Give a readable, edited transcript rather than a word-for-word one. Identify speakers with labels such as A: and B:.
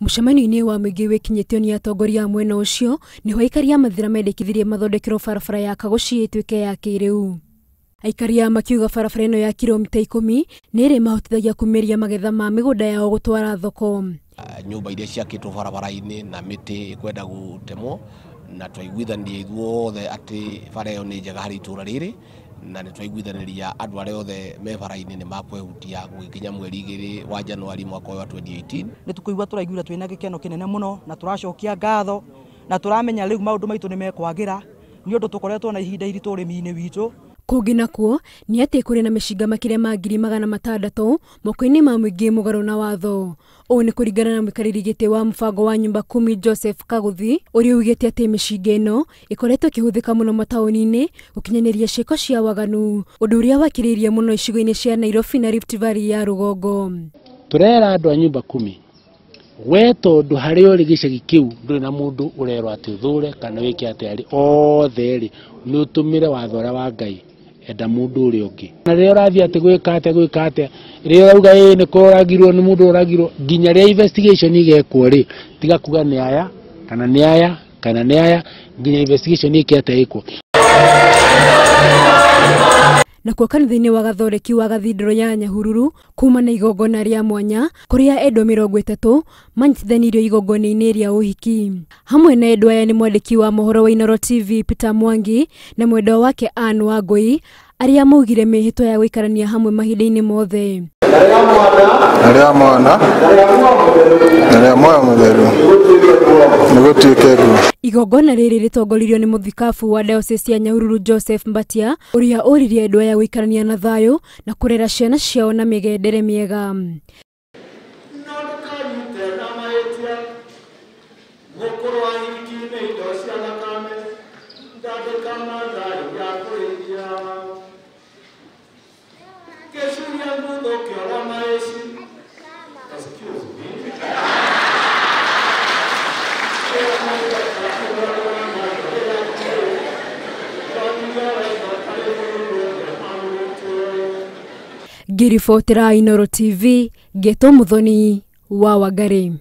A: Mũcemanio-inĩ wa mũingĩ wĩkinyĩtio nĩ atongoria mwena ũcio nĩho Aikari a Mathira mendekithirie mathondekirwo barabara ya Kagochi ĩtuĩke ya kĩrĩu. Aikari makiuga barabara ĩno ya kilomita 10 nĩrĩ mahotithagia kumĩria magetha ma mĩgũnda yao gũtwara thoko.
B: Nyũmba iria ciakĩtwo barabara-inĩ na mĩtĩ ikwenda gũtemwo na twaiguithania ithuothe atĩ bara ĩyo nĩ njega harĩ itũra rĩrĩ na nĩ twaiguithanĩria andũ arĩa othe me bara-inĩ nĩ makwehutia gũkinya mweri 2 wa Januari mwaka wa 2018.
C: Nĩ tũkũigua tũraigua twĩna gĩkeno kĩnene mũno na tũracokia ngatho na tũramenya rĩu maũndũ maitũ nĩ mekwagĩra nĩ ũndũ tũkoretwo na ihinda iritũ ũrĩmi-inĩ witũ.
A: Kũngĩ nakuo nĩ atĩ kũrĩ na mĩcinga makĩria ma 600,000 moko-inĩ ma mũingĩ mũgarũ na watho. Ũũ nĩ kũringana na mũikarĩri gĩtĩ wa mũbango wa nyũmba 10 Joseph Kagochi ũrĩa ugĩte atĩ mĩcinga ĩno ĩkoretwo ĩkĩhũthĩka mũno mataũni-inĩ gũkinyanĩria ciĩko cia waganu, ũndũ ũrĩa wakĩrĩirie mũno icigo-inĩ cia Nairobi na Rift Valley ya rũgongo.
D: Turera andũ a nyũmba 10 we tondũ harĩ ũrĩ gĩcagi kĩu ndũrĩ na mũndũ ũrerwo atĩ ũthũre kana wĩke atĩ arĩ othe rĩ nĩ ũtũmĩre watho ũrĩa wa Ngai enda mũndũ ũrĩa ũngĩ. Na rĩrĩa ũrathiĩ atĩ gwĩka atĩa rĩrĩa ũrauga nĩ kũragirwo nĩ mũndũ ũragirwo nginya rĩrĩa investigation igekwo rĩ tiga kuga nĩ aya kana nĩ aya kana nĩ aya nginya investigation ĩkĩate ĩkwo.
A: Nakuo kanitha-inĩ wa gathondeki wa gathindoro ya Nyahururu kuma na igongona rĩa mwanya kũrĩa endwa 30 manyitithanirio igongona-inĩ rĩa ũhiki. Hamwe na endwa aya nĩ mwandĩki wa mohoro wa Inooro TV Peter Mwangi na mwendwa wake Ann Wangui arĩa maugire mĩhĩtwa ya gũikarania hamwe mahinda-inĩ mothe.
E: Arĩa mwana arĩa moyo mũtheru nĩgũtuĩke guo.
A: Igongona rĩrĩ rĩtongoririo nĩ mũthikabu wa diocese ya Nyahururu Joseph Mbatia ũrĩa ũririe endwa ya gũikarania na thayũ na kũrera ciana ciao na mĩgendere mĩega. Ngiribotera Inooro TV Geto Muthoni wa Wangari.